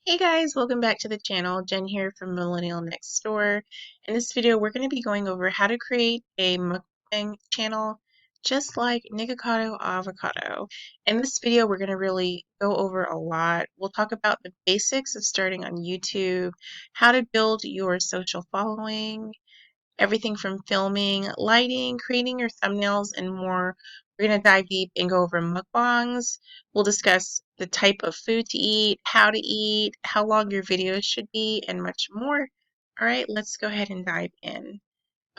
Hey guys, welcome back to the channel. Jen here from Millennial Next Door. In this video, we're going to be going over how to create a mukbang channel just like Nikocado Avocado. In this video, we're going to really go over a lot. We'll talk about the basics of starting on YouTube, how to build your social following, everything from filming, lighting, creating your thumbnails, and more. We're going to dive deep and go over mukbangs. We'll discuss the type of food to eat, how long your videos should be, and much more. All right, let's go ahead and dive in.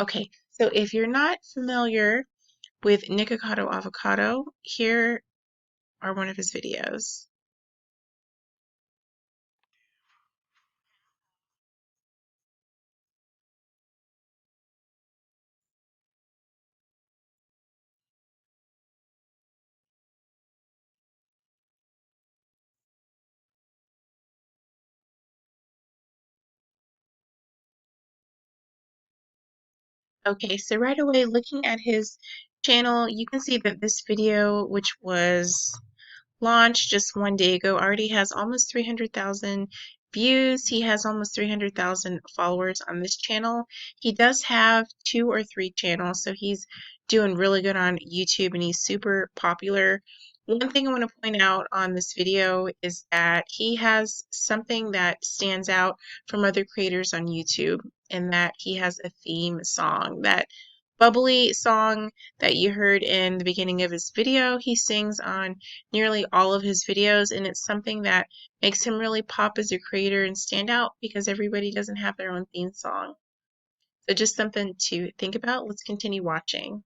Okay, so if you're not familiar with Nikocado Avocado, here are one of his videos. Okay, so right away, looking at his channel, you can see that this video, which was launched just one day ago, already has almost 300,000 views. He has almost 300,000 followers on this channel. He does have 2 or 3 channels, so he's doing really good on YouTube and he's super popular. One thing I want to point out on this video is that he has something that stands out from other creators on YouTube, and that he has a theme song. That bubbly song that you heard in the beginning of his video, he sings on nearly all of his videos, and it's something that makes him really pop as a creator and stand out because everybody doesn't have their own theme song. So just something to think about. Let's continue watching.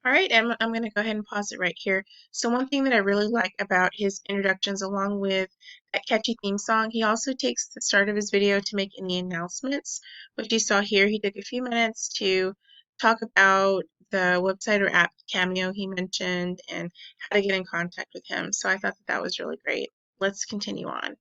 All right, I'm going to go ahead and pause it right here. So one thing that I really like about his introductions, along with that catchy theme song, he also takes the start of his video to make any announcements, which you saw here. He took a few minutes to talk about the website or app Cameo he mentioned and how to get in contact with him. So I thought that that was really great. Let's continue on.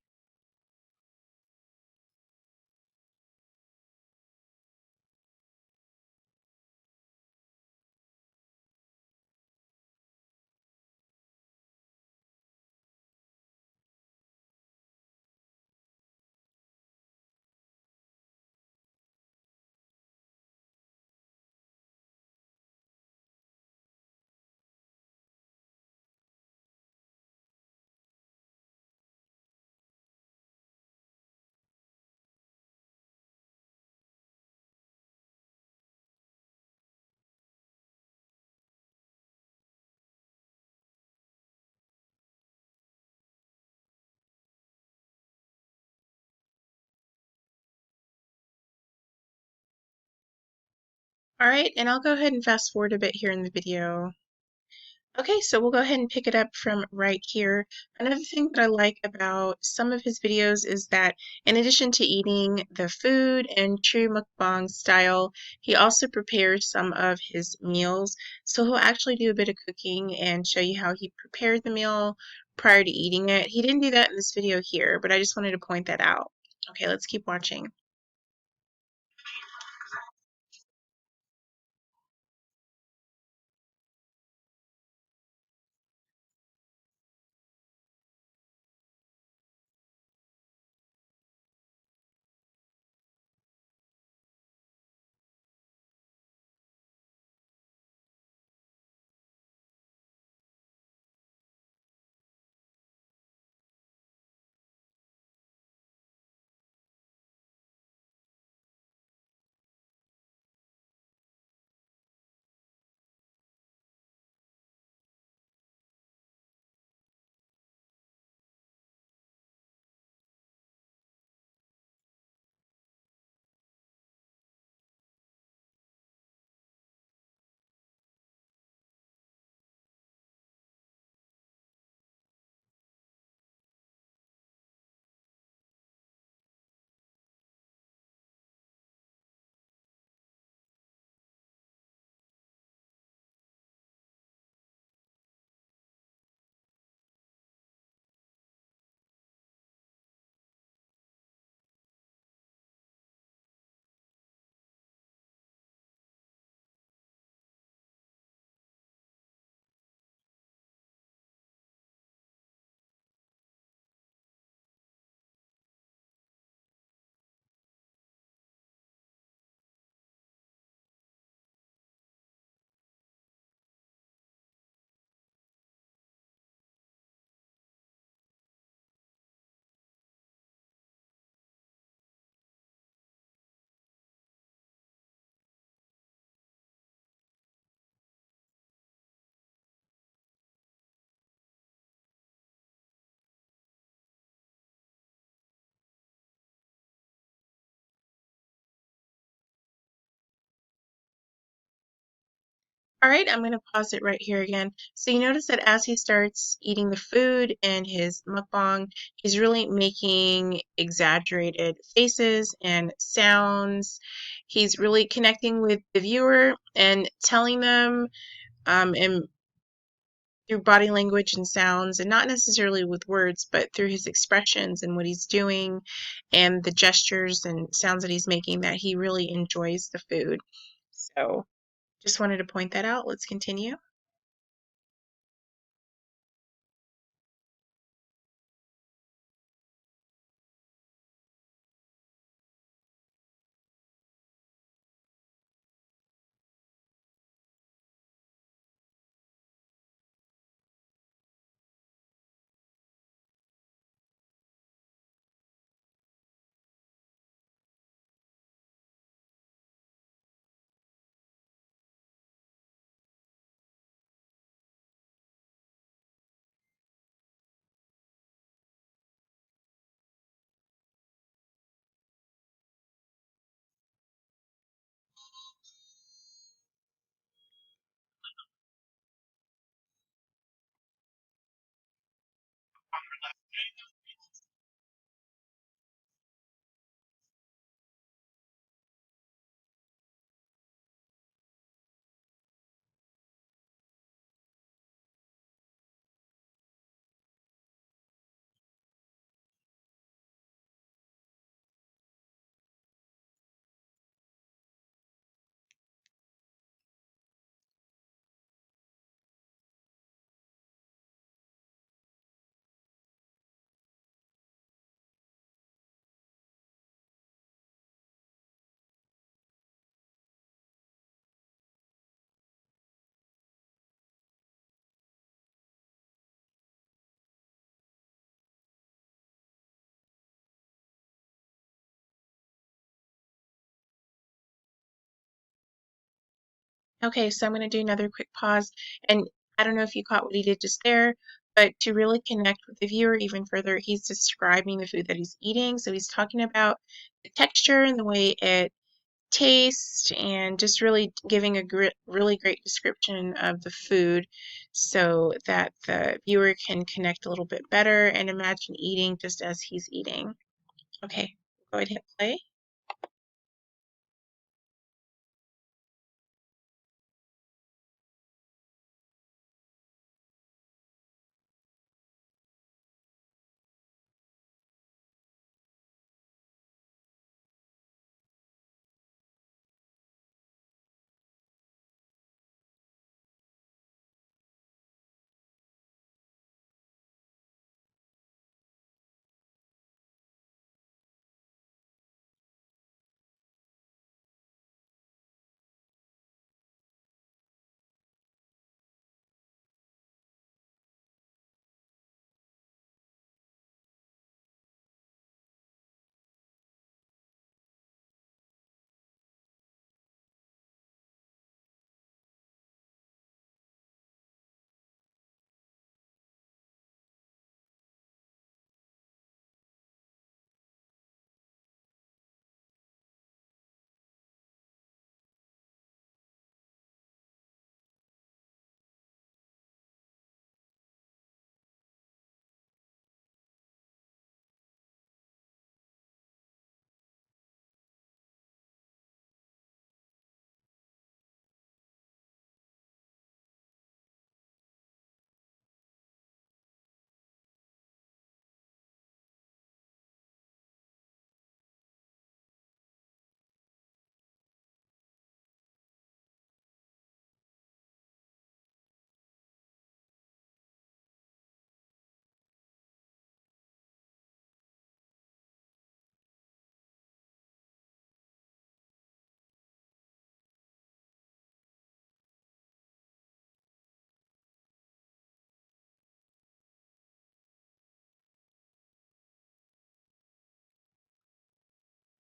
All right, and I'll go ahead and fast forward a bit here in the video. Okay, so we'll go ahead and pick it up from right here. Another thing that I like about some of his videos is that in addition to eating the food in true mukbang style, he also prepares some of his meals. So he'll actually do a bit of cooking and show you how he prepared the meal prior to eating it. He didn't do that in this video here, but I just wanted to point that out. Okay, let's keep watching. All right, I'm going to pause it right here again. So you notice that as he starts eating the food in his mukbang, he's really making exaggerated faces and sounds. He's really connecting with the viewer and telling them in through body language and sounds, and not necessarily with words, but through his expressions and what he's doing and the gestures and sounds that he's making, that he really enjoys the food. So just wanted to point that out. Let's continue. Okay, so I'm going to do another quick pause. And I don't know if you caught what he did just there, but to really connect with the viewer even further, he's describing the food that he's eating. So he's talking about the texture and the way it taste and just really giving a really great description of the food so that the viewer can connect a little bit better and imagine eating just as he's eating. Okay, go ahead and hit play.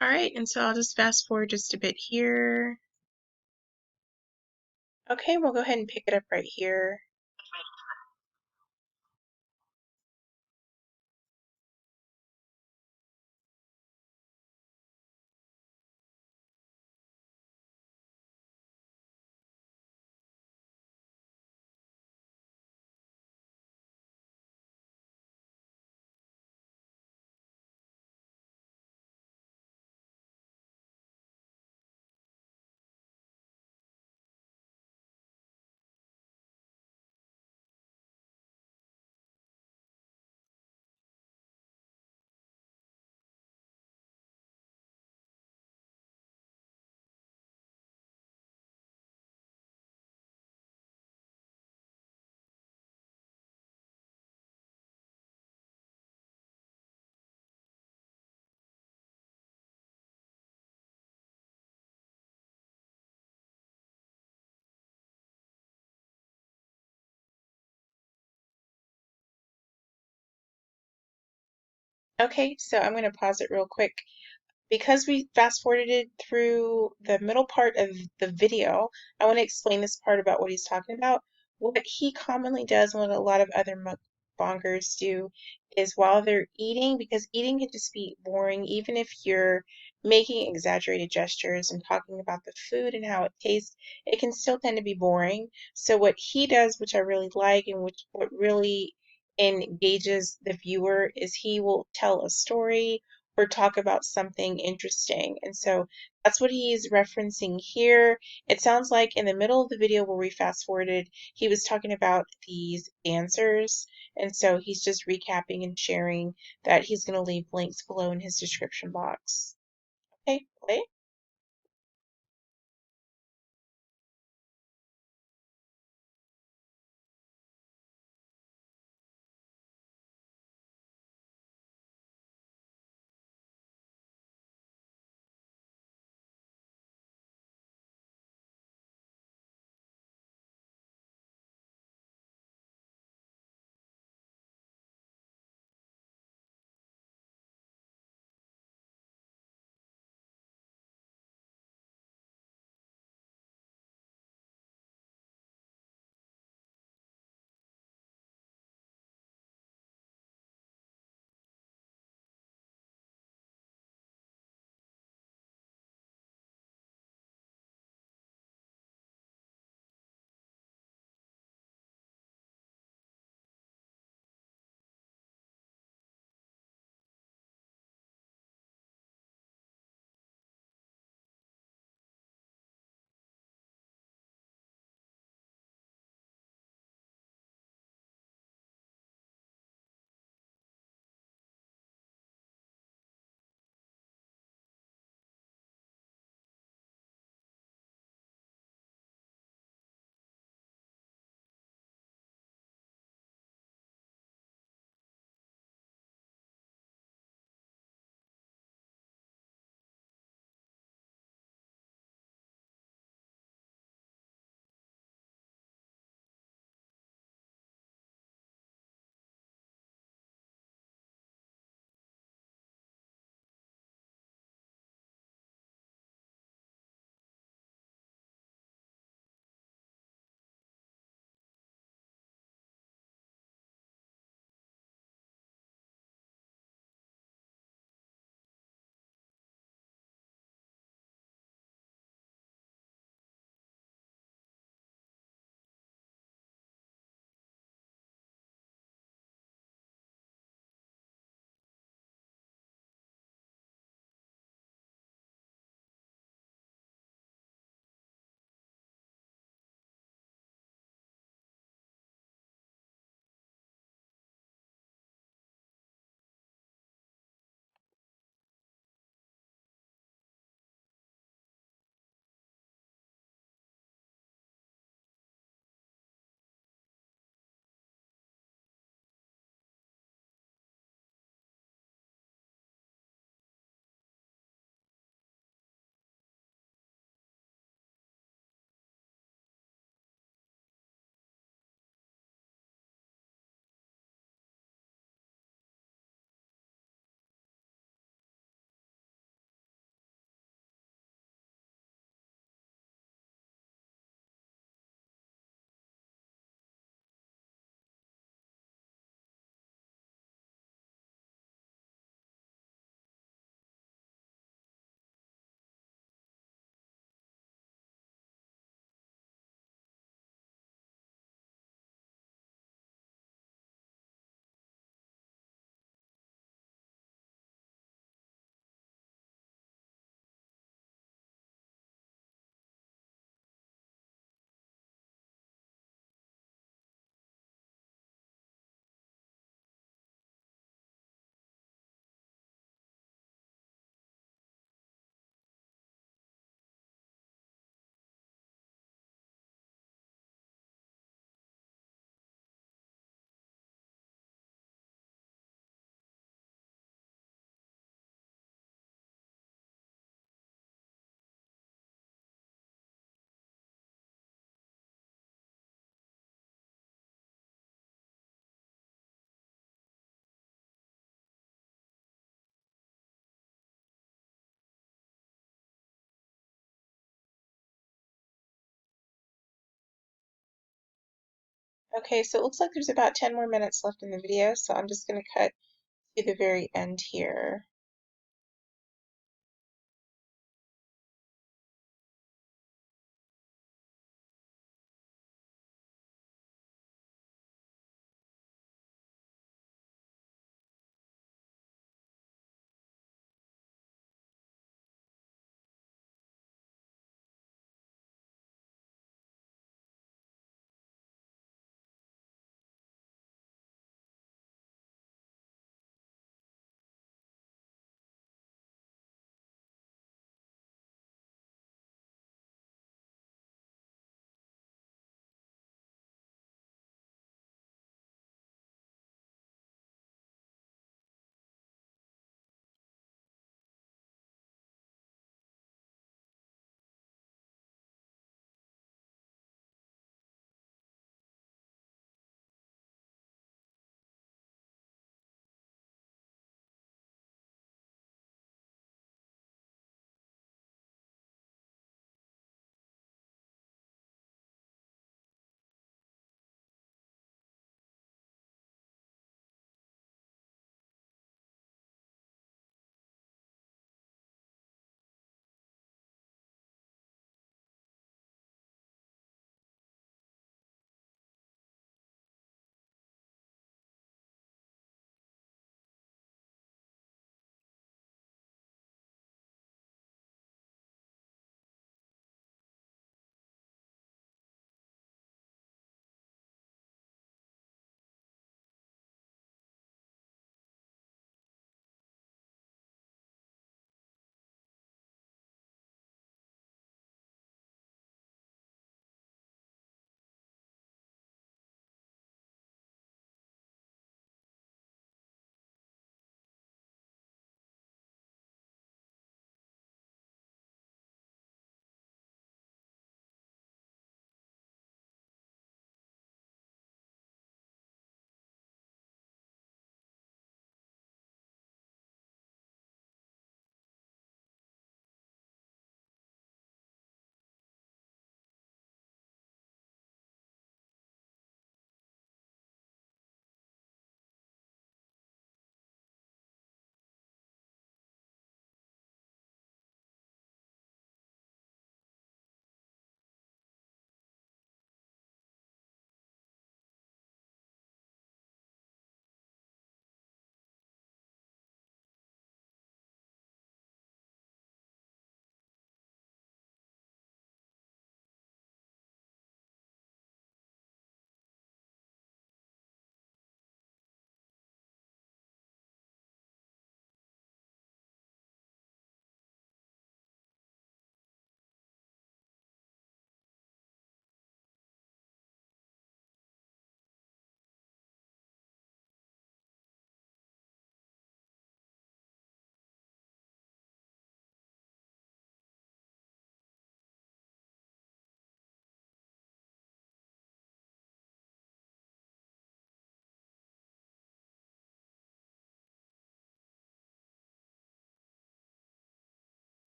All right, and so I'll just fast forward just a bit here. Okay, we'll go ahead and pick it up right here. Okay, so I'm going to pause it real quick. Because we fast forwarded it through the middle part of the video, I want to explain this part about what he's talking about. What he commonly does and what a lot of other mukbangers do is while they're eating, because eating can just be boring, even if you're making exaggerated gestures and talking about the food and how it tastes, it can still tend to be boring. So what he does, which I really like and which what really engages the viewer, is he will tell a story or talk about something interesting. And so that's what he's referencing here. It sounds like in the middle of the video where we fast forwarded, he was talking about these dancers. And so he's just recapping and sharing that he's going to leave links below in his description box. Okay, play. Okay, so it looks like there's about 10 more minutes left in the video, so I'm just going to cut to the very end here.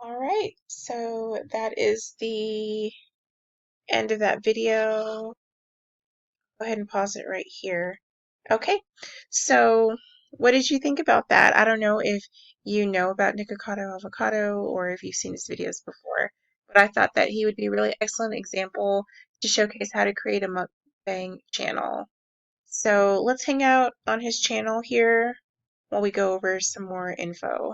All right, so that is the end of that video. Go ahead and pause it right here. Okay, so What did you think about that? I don't know if you know about Nikocado Avocado or if you've seen his videos before, but I thought that he would be a really excellent example to showcase how to create a mukbang channel. So let's hang out on his channel here while we go over some more info.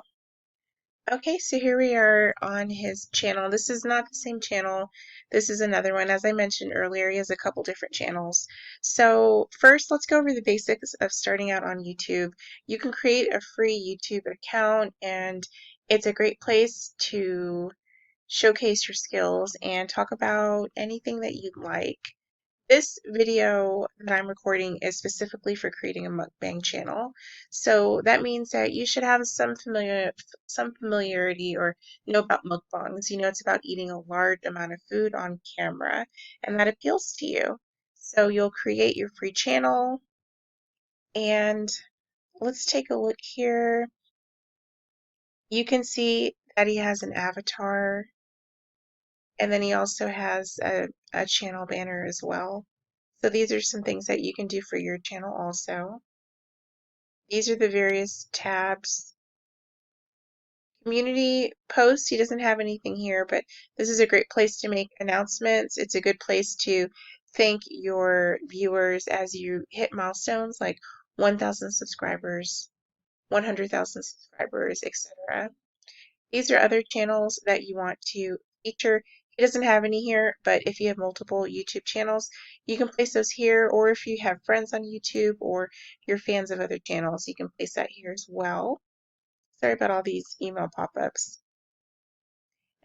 Okay, so here we are on his channel. This is not the same channel. This is another one. As I mentioned earlier, he has a couple different channels. So first, let's go over the basics of starting out on YouTube. You can create a free YouTube account, and it's a great place to showcase your skills and talk about anything that you'd like. This video that I'm recording is specifically for creating a mukbang channel. So that means that you should have some familiarity or know about mukbangs. You know, it's about eating a large amount of food on camera, and that appeals to you. So you'll create your free channel, and let's take a look here. You can see that he has an avatar, and then he also has a channel banner as well. So these are some things that you can do for your channel also. These are the various tabs. Community posts, he doesn't have anything here, but this is a great place to make announcements. It's a good place to thank your viewers as you hit milestones like 1,000 subscribers, 100,000 subscribers, etc. These are other channels that you want to feature. He doesn't have any here, but if you have multiple YouTube channels, you can place those here, or if you have friends on YouTube or you're fans of other channels, you can place that here as well. Sorry about all these email pop-ups.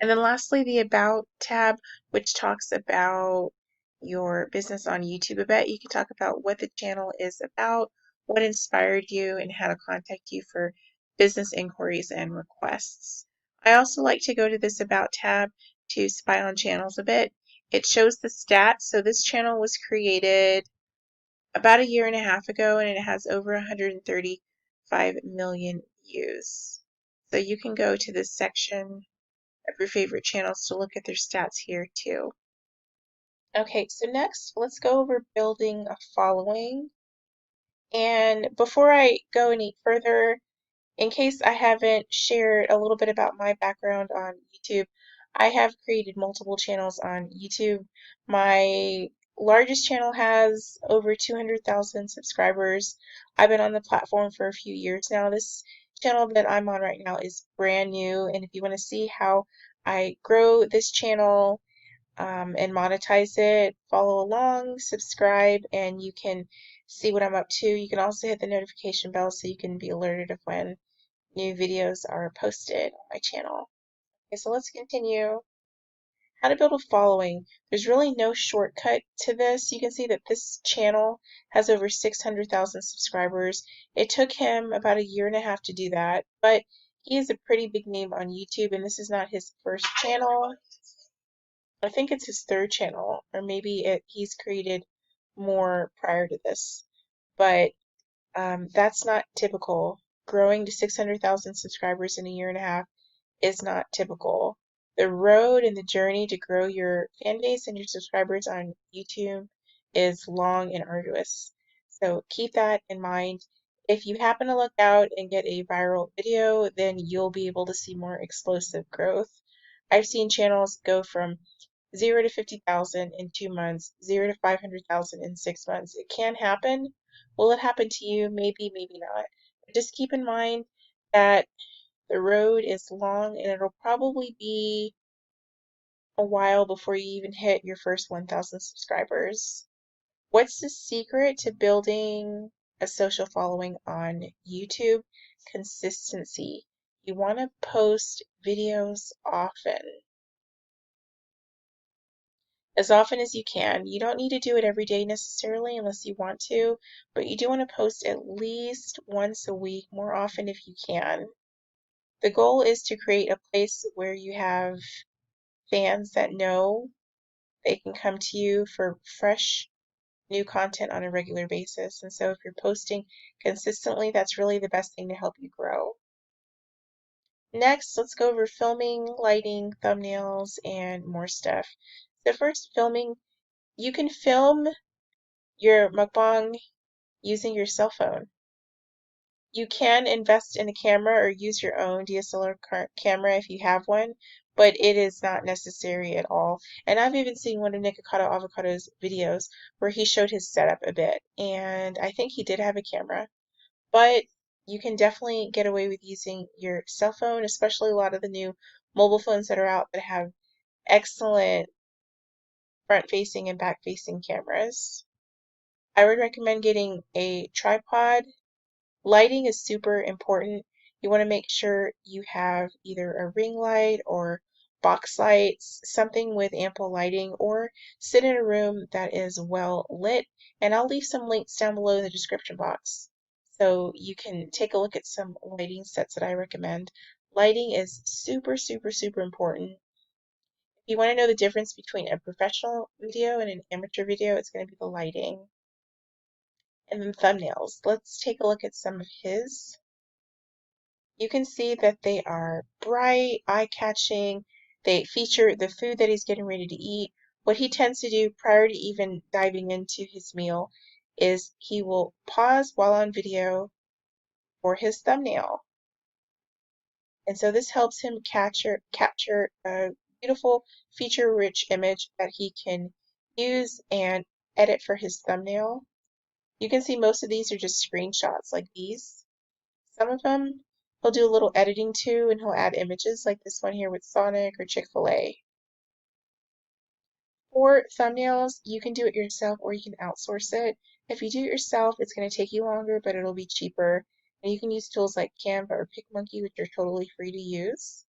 And then lastly, the About tab, which talks about your business on YouTube a bit. You can talk about what the channel is about, what inspired you, and how to contact you for business inquiries and requests. I also like to go to this About tab to spy on channels a bit. It shows the stats. So this channel was created about a year and a half ago, and it has over 135 million views. So you can go to this section of your favorite channels to look at their stats here too. Okay, so next let's go over building a following. And before I go any further, in case I haven't shared a little bit about my background on YouTube, I have created multiple channels on YouTube. My largest channel has over 200,000 subscribers. I've been on the platform for a few years now. This channel that I'm on right now is brand new, and if you want to see how I grow this channel and monetize it, follow along, subscribe, and you can see what I'm up to. You can also hit the notification bell so you can be alerted of when new videos are posted on my channel. Okay, so let's continue. How to build a following. There's really no shortcut to this. You can see that this channel has over 600,000 subscribers. It took him about a year and a half to do that, but he is a pretty big name on YouTube, and this is not his first channel. I think it's his third channel, or maybe he's created more prior to this. But that's not typical. Growing to 600,000 subscribers in a year and a half is not typical. The road and the journey to grow your fan base and your subscribers on YouTube is long and arduous. So keep that in mind. If you happen to look out and get a viral video, then you'll be able to see more explosive growth. I've seen channels go from 0 to 50,000 in 2 months, 0 to 500,000 in 6 months. It can happen. Will it happen to you? Maybe, maybe not. But just keep in mind that the road is long and it'll probably be a while before you even hit your first 1,000 subscribers. What's the secret to building a social following on YouTube? Consistency. You want to post videos as often as you can. You don't need to do it every day necessarily unless you want to, but you do want to post at least once a week, more often if you can. The goal is to create a place where you have fans that know they can come to you for fresh new content on a regular basis. And so if you're posting consistently, that's really the best thing to help you grow. Next, let's go over filming, lighting, thumbnails, and more stuff. So first, filming. You can film your mukbang using your cell phone. You can invest in a camera or use your own DSLR camera if you have one, but it is not necessary at all. And I've even seen one of Nikocado Avocado's videos where he showed his setup a bit, and I think he did have a camera, but you can definitely get away with using your cell phone, especially a lot of the new mobile phones that are out that have excellent front-facing and back-facing cameras. I would recommend getting a tripod. Lighting is super important. You want to make sure you have either a ring light or box lights, something with ample lighting, or sit in a room that is well lit. And I'll leave some links down below in the description box so you can take a look at some lighting sets that I recommend. Lighting is super, super, super important. If you want to know the difference between a professional video and an amateur video, it's going to be the lighting. And then thumbnails. Let's take a look at some of his. You can see that they are bright, eye-catching. They feature the food that he's getting ready to eat. What he tends to do prior to even diving into his meal is he will pause while on video for his thumbnail. And so this helps him capture a beautiful feature-rich image that he can use and edit for his thumbnail. You can see most of these are just screenshots like these. Some of them he'll do a little editing too, and he'll add images like this one here with Sonic or Chick-fil-A. For thumbnails, you can do it yourself or you can outsource it. If you do it yourself, it's going to take you longer, but it'll be cheaper. And you can use tools like Canva or PicMonkey, which are totally free to use.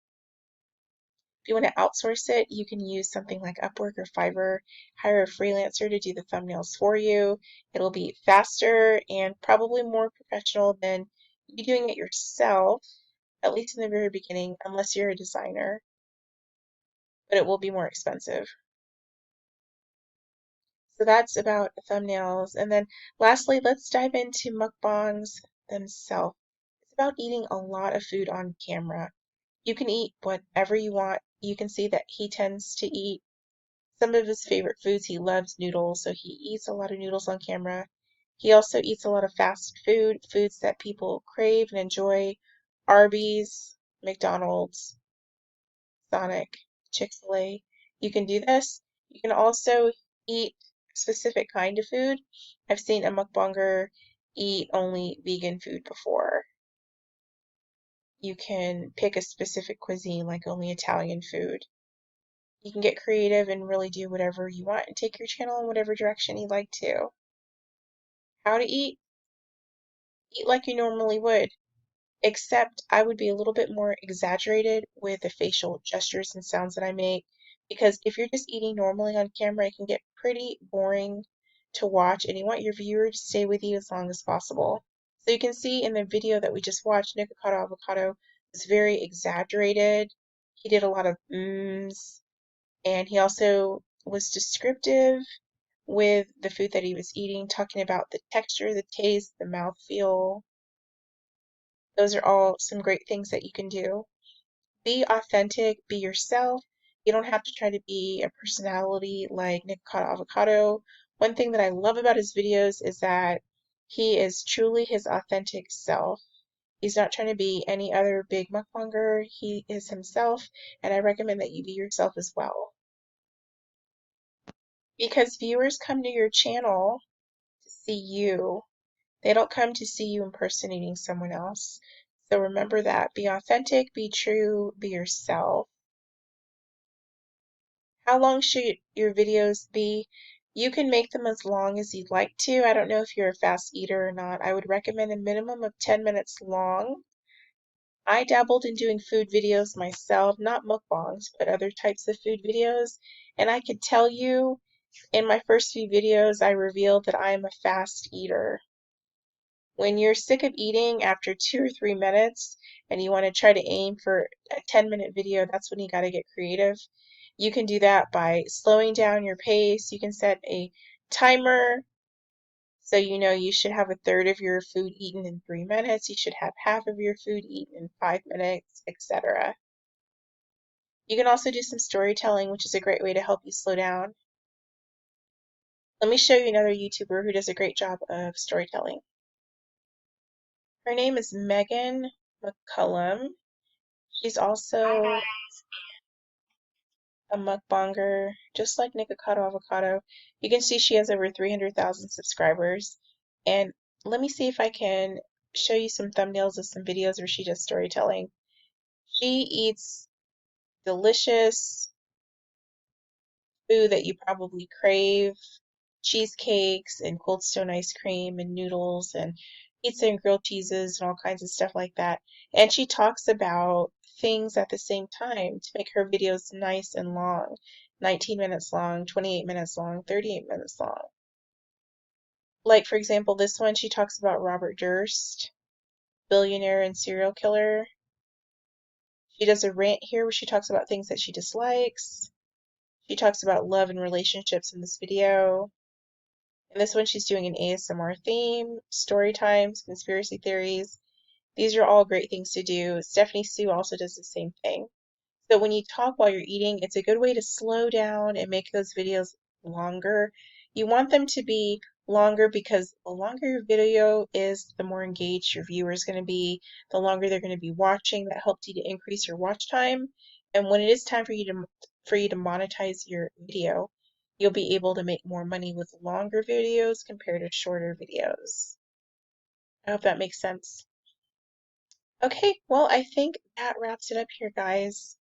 If you want to outsource it, you can use something like Upwork or Fiverr, hire a freelancer to do the thumbnails for you. It'll be faster and probably more professional than you doing it yourself, at least in the very beginning, unless you're a designer, but it will be more expensive. So that's about thumbnails. And then lastly, let's dive into mukbangs themselves. It's about eating a lot of food on camera. You can eat whatever you want. You can see that he tends to eat some of his favorite foods. He loves noodles, so he eats a lot of noodles on camera. He also eats a lot of fast food, foods that people crave and enjoy. Arby's, McDonald's, Sonic, Chick-fil-A. You can do this. You can also eat a specific kind of food. I've seen a mukbanger eat only vegan food before. You can pick a specific cuisine, like only Italian food. You can get creative and really do whatever you want and take your channel in whatever direction you'd like to. How to eat? Eat like you normally would. Except I would be a little bit more exaggerated with the facial gestures and sounds that I make, because if you're just eating normally on camera, it can get pretty boring to watch, and you want your viewer to stay with you as long as possible. So you can see in the video that we just watched, Nikocado Avocado was very exaggerated. He did a lot of mms, and he also was descriptive with the food that he was eating, talking about the texture, the taste, the mouthfeel. Those are all some great things that you can do. Be authentic, be yourself. You don't have to try to be a personality like Nikocado Avocado. One thing that I love about his videos is that he is truly his authentic self. He's not trying to be any other big mukbanger. He is himself, and I recommend that you be yourself as well. Because viewers come to your channel to see you. They don't come to see you impersonating someone else. So remember that. Be authentic, be true, be yourself. How long should your videos be? You can make them as long as you'd like to. I don't know if you're a fast eater or not. I would recommend a minimum of 10 minutes long. I dabbled in doing food videos myself, not mukbangs, but other types of food videos. And I could tell you in my first few videos, I revealed that I am a fast eater. When you're sick of eating after 2 or 3 minutes and you want to try to aim for a 10-minute video, that's when you got to get creative. You can do that by slowing down your pace. You can set a timer so you know you should have a third of your food eaten in 3 minutes. You should have half of your food eaten in 5 minutes, etc. You can also do some storytelling, which is a great way to help you slow down. Let me show you another YouTuber who does a great job of storytelling. Her name is Megan McCollum. She's also a mukbanger, just like Nikocado Avocado. You can see she has over 300,000 subscribers. And let me see if I can show you some thumbnails of some videos where she does storytelling. She eats delicious food that you probably crave, cheesecakes and Cold Stone ice cream and noodles and pizza and grilled cheeses and all kinds of stuff like that. And she talks about things at the same time to make her videos nice and long, 19 minutes long, 28 minutes long, 38 minutes long. Like, for example, this one, she talks about Robert Durst, billionaire and serial killer. She does a rant here where she talks about things that she dislikes. She talks about love and relationships in this video. In this one, she's doing an ASMR theme, story times, conspiracy theories. These are all great things to do. Stephanie Sue also does the same thing. So when you talk while you're eating, it's a good way to slow down and make those videos longer. You want them to be longer because the longer your video is, the more engaged your viewer is going to be, the longer they're going to be watching. That helps you to increase your watch time. And when it is time for you to monetize your video, you'll be able to make more money with longer videos compared to shorter videos. I hope that makes sense. Okay, well, I think that wraps it up here, guys.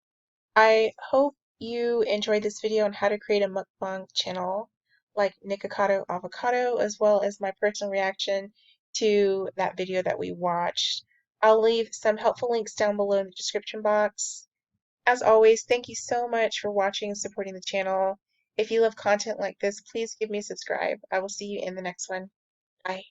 I hope you enjoyed this video on how to create a mukbang channel like Nikocado Avocado, as well as my personal reaction to that video that we watched. I'll leave some helpful links down below in the description box. As always, thank you so much for watching and supporting the channel. If you love content like this, please give me a subscribe. I will see you in the next one. Bye.